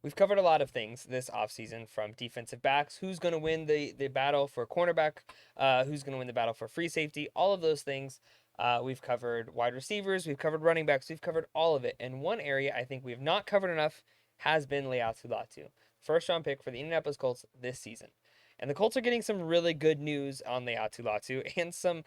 We've covered a lot of things this offseason, from defensive backs, who's going to win the battle for cornerback, who's going to win the battle for free safety, all of those things. We've covered wide receivers, we've covered running backs, we've covered all of it. And one area I think we have not covered enough has been Laiatu Latu, first round pick for the Indianapolis Colts this season. And the Colts are getting some really good news on Laiatu Latu and some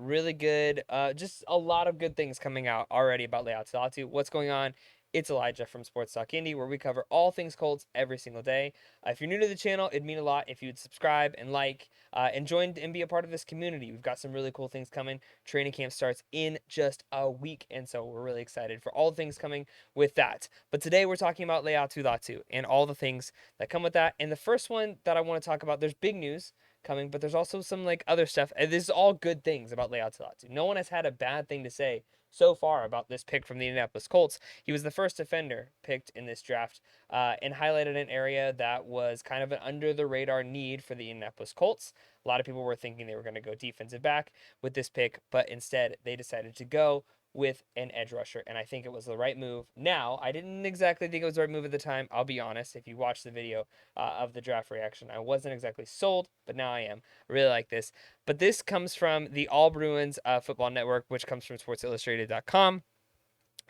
really good, just a lot of good things coming out already about Laiatu Latu. What's going on? It's Elijah from Sports Talk Indy, where we cover all things Colts every single day. If you're new to the channel, it'd mean a lot if you'd subscribe and like and join and be a part of this community. We've got some really cool things coming. Training camp starts in just a week, and so we're really excited for all the things coming with that. But today we're talking about Laiatu Latu and all the things that come with that. And the first one that I want to talk about, there's big news coming, but there's also some like other stuff. And this is all good things about Laiatu Latu. No one has had a bad thing to say so far about this pick from the Indianapolis Colts. He was the first defender picked in this draft and highlighted an area that was kind of an under the radar need for the Indianapolis Colts. A lot of people were thinking they were going to go defensive back with this pick, but instead they decided to go with an edge rusher, and I think it was the right move. Now, I didn't exactly think it was the right move at the time. I'll be honest. If you watch the video of the draft reaction, I wasn't exactly sold, but now I am. I really like this. But this comes from the All Bruins Football Network, which comes from SportsIllustrated.com.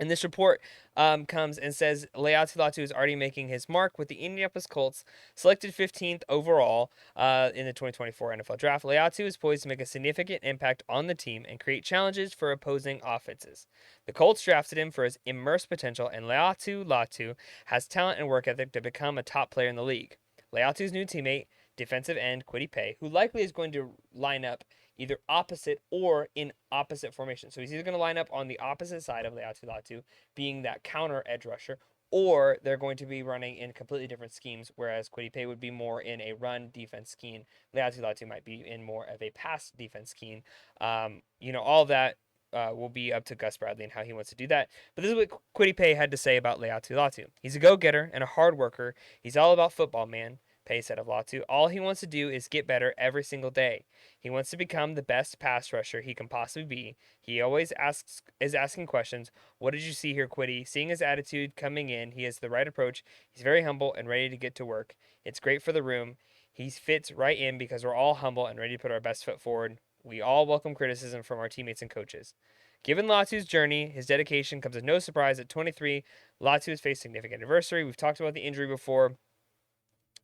And this report comes and says Laiatu Latu is already making his mark with the Indianapolis Colts, selected 15th overall in the 2024 NFL Draft. Laiatu is poised to make a significant impact on the team and create challenges for opposing offenses. The Colts drafted him for his immense potential, and Laiatu Latu has talent and work ethic to become a top player in the league. Laiatu's new teammate, defensive end Kwity Paye, who likely is going to line up either opposite or in opposite formation. So he's either going to line up on the opposite side of Laiatu Latu, being that counter edge rusher, or they're going to be running in completely different schemes, whereas Kwity Paye would be more in a run defense scheme. Laiatu Latu might be in more of a pass defense scheme. All of that will be up to Gus Bradley and how he wants to do that. But this is what Kwity Paye had to say about Laiatu Latu. He's a go-getter and a hard worker. He's all about football, man. Paye said of Latu, all he wants to do is get better every single day. He wants to become the best pass rusher he can possibly be. He always is asking questions. What did you see here, Kwity? Seeing his attitude coming in, he has the right approach. He's very humble and ready to get to work. It's great for the room. He fits right in because we're all humble and ready to put our best foot forward. We all welcome criticism from our teammates and coaches. Given Latu's journey, his dedication comes as no surprise. At 23, Latu has faced significant adversity. We've talked about the injury before.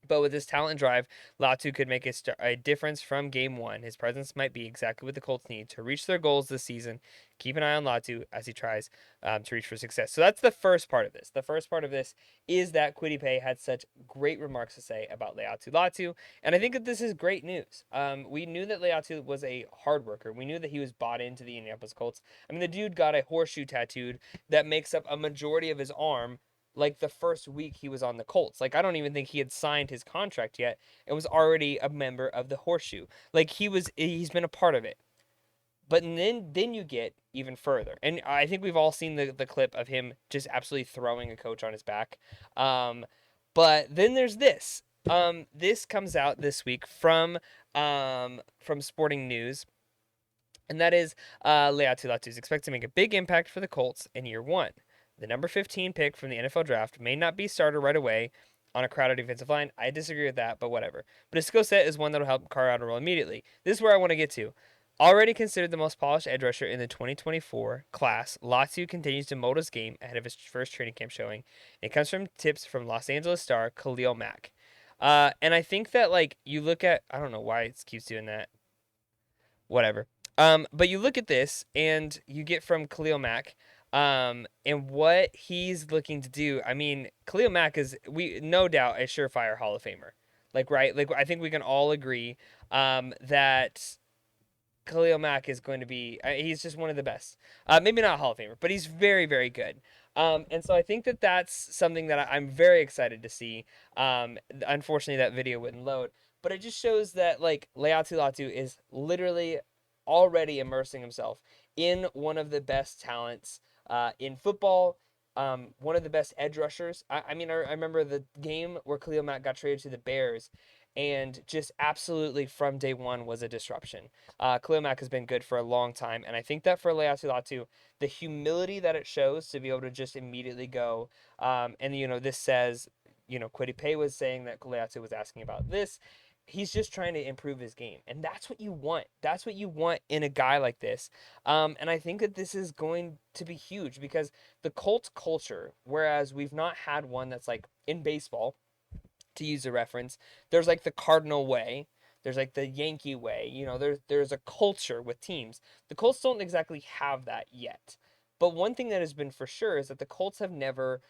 But with his talent and drive, Latu could make a difference from game one. His presence might be exactly what the Colts need to reach their goals this season. Keep an eye on Latu as he tries to reach for success. So that's the first part of this. The first part of this is that Kwity Paye had such great remarks to say about Laiatu Latu, and I think that this is great news. We knew that Laiatu was a hard worker. We knew that he was bought into the Indianapolis Colts. I mean, the dude got a horseshoe tattooed that makes up a majority of his arm like the first week he was on the Colts. Like, I don't even think he had signed his contract yet and was already a member of the horseshoe. Like, he's been a part of it. But then you get even further. And I think we've all seen the clip of him just absolutely throwing a coach on his back. But then there's this. This comes out this week from Sporting News. And that is Laiatu Latu is expected to make a big impact for the Colts in year one. The number 15 pick from the NFL draft may not be starter right away on a crowded defensive line. I disagree with that, but whatever. But his skill set is one that will help carve out a role immediately. This is where I want to get to. Already considered the most polished edge rusher in the 2024 class, Latu continues to mold his game ahead of his first training camp showing. It comes from tips from Los Angeles star Khalil Mack. And I think that, like, you look at, I don't know why it keeps doing that. Whatever. But you look at this, and you get from Khalil Mack, and what he's looking to do. I mean, Khalil Mack is, no doubt, a surefire Hall of Famer. Like, right? Like, I think we can all agree that Khalil Mack is going to be, he's just one of the best. Maybe not a Hall of Famer, but he's very, very good. And so I think that that's something that I'm very excited to see. Unfortunately, that video wouldn't load. But it just shows that, like, Laiatu Latu is literally already immersing himself in one of the best talents in football, one of the best edge rushers. I remember the game where Khalil Mack got traded to the Bears, and just absolutely from day one was a disruption. Khalil Mack has been good for a long time, and I think that for Laiatu Latu, the humility that it shows to be able to just immediately go, and this says Kwity Paye was saying that Laiatu was asking about this. He's just trying to improve his game, and that's what you want. That's what you want in a guy like this. And I think that this is going to be huge because the Colts culture, whereas we've not had one that's like in baseball, to use a reference, there's like the Cardinal way, there's like the Yankee way. There's a culture with teams. The Colts don't exactly have that yet. But one thing that has been for sure is that the Colts have never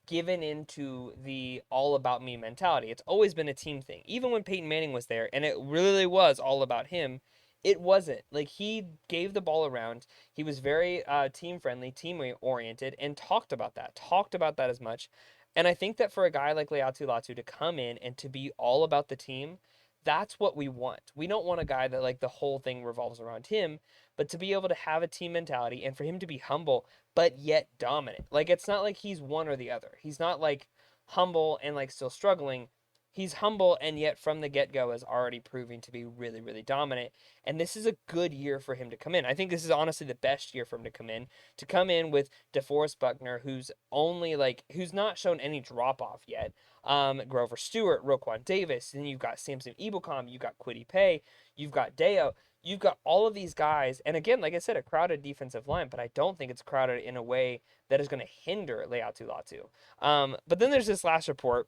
given into the all about me mentality. It's always been a team thing. Even when Peyton Manning was there and it really was all about him, it wasn't. Like, he gave the ball around. He was very team friendly, team oriented, and talked about that. Talked about that as much. And I think that for a guy like Laiatu Latu to come in and to be all about the team, that's what we want. We don't want a guy that like the whole thing revolves around him, but to be able to have a team mentality and for him to be humble but yet dominant. Like, it's not like he's one or the other. He's not like humble and like still struggling. He's humble and yet from the get-go is already proving to be really, really dominant. And this is a good year for him to come in. I think this is honestly the best year for him to come in. To come in with DeForest Buckner, who's not shown any drop-off yet. Grover Stewart, Roquan Davis, then you've got Samson Ebukam, you've got Kwity Paye, you've got Deo. You've got all of these guys, and again, like I said, a crowded defensive line, but I don't think it's crowded in a way that is going to hinder Laiatu Latu. But then there's this last report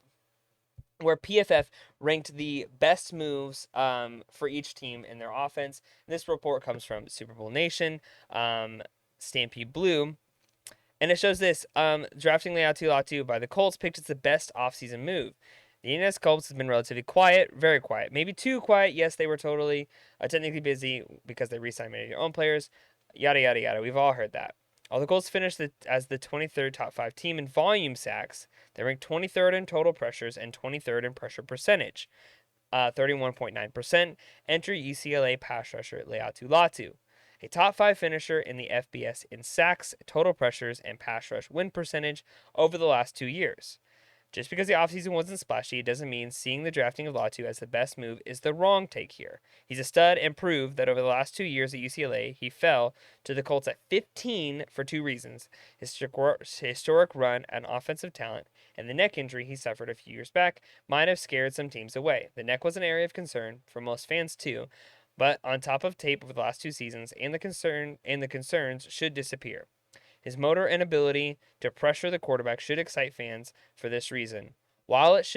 where PFF ranked the best moves for each team in their offense. This report comes from Super Bowl Nation, Stampede Blue, and it shows this. Drafting Laiatu Latu by the Colts picked as the best offseason move. The Indianapolis Colts has been relatively quiet, very quiet. Maybe too quiet. Yes, they were totally technically busy because they re-signed many of their own players. Yada, yada, yada. We've all heard that. While the Colts finished as the 23rd top 5 team in volume sacks, they ranked 23rd in total pressures and 23rd in pressure percentage. 31.9%. Enter UCLA pass rusher Laiatu Latu. A top 5 finisher in the FBS in sacks, total pressures, and pass rush win percentage over the last 2 years. Just because the offseason wasn't splashy, it doesn't mean seeing the drafting of Latu as the best move is the wrong take here. He's a stud and proved that over the last 2 years at UCLA, he fell to the Colts at 15 for 2 reasons. His historic run at offensive talent and the neck injury he suffered a few years back might have scared some teams away. The neck was an area of concern for most fans too, but on top of tape over the last 2 seasons and the concerns should disappear. His motor and ability to pressure the quarterback should excite fans for this reason. While it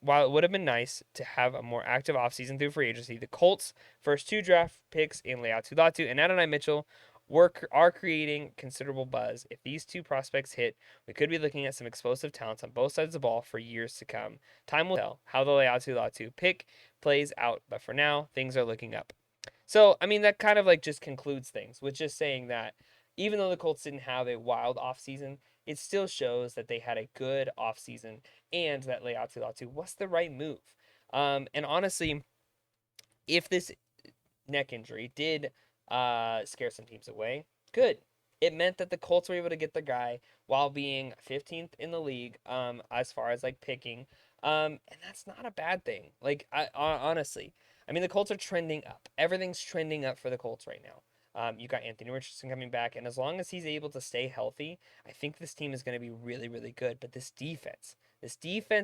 would have been nice to have a more active offseason through free agency, the Colts' first 2 draft picks in Laiatu Latu and Adonai Mitchell are creating considerable buzz. If these 2 prospects hit, we could be looking at some explosive talents on both sides of the ball for years to come. Time will tell how the Laiatu Latu pick plays out, but for now, things are looking up. So, I mean, that kind of like just concludes things with just saying that even though the Colts didn't have a wild offseason, it still shows that they had a good offseason and that Laiatu Latu was the right move. And honestly, if this neck injury did scare some teams away, good. It meant that the Colts were able to get the guy while being 15th in the league as far as like picking. And that's not a bad thing. Like, honestly, I mean, the Colts are trending up. Everything's trending up for the Colts right now. You got Anthony Richardson coming back, and as long as he's able to stay healthy, I think this team is going to be really, really good. But this defense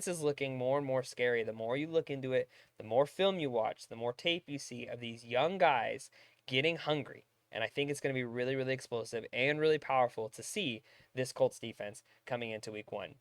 is looking more and more scary. The more you look into it, the more film you watch, the more tape you see of these young guys getting hungry. And I think it's going to be really, really explosive and really powerful to see this Colts defense coming into week 1.